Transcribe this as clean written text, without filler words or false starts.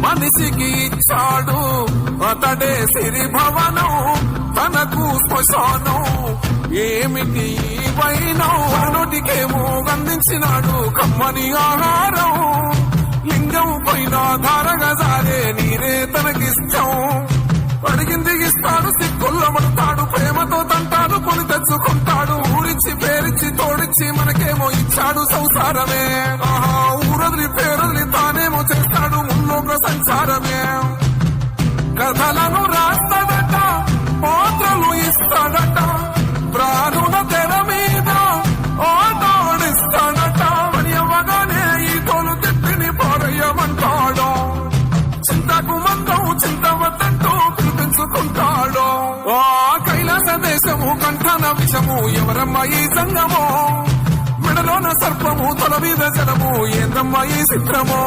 మనిషికి ఇచ్చాడు అతడే సిరి భవనం, తనకు శ్మశానం ఏమిటి వైనం. నోటికేమో అందించినాడు కమ్మని ఆహారం, లింగం పైన ధారగా సారే నీరే తనకిష్టం. అడిగింది ఇస్తాడు, సిక్కుల్లబడతాడు, ప్రేమతో తంటాడు, కొని తెచ్చుకుంటాడు. ఊరిచ్చి పేరిచ్చి తోడిచ్చి మనకేమో ఇచ్చాడు సంసారమే. ఆహా ఊరొదిలి పేరొదిలి తానేమో చేస్తాడు ముల్లోక సంసారమే. కథలను రాస్తాడట, పాత్రలు ఇస్తాడట, ప్రాణుల తెర మీద ఆటాడిస్తాడట. పని అవ్వగానే ఈ తోలు తిప్పిని పారయ్యమంటాడు. చింతకు మందం చింతవద్దంటూ పిలిపించుకుంటాడు. ఆ కైలాస దేశము కంఠన విషము ఎవరమ్మా ఈ సంగమో, మెడలోన సర్పము తల మీద జలము ఏందమ్మా ఈ చిత్రమో.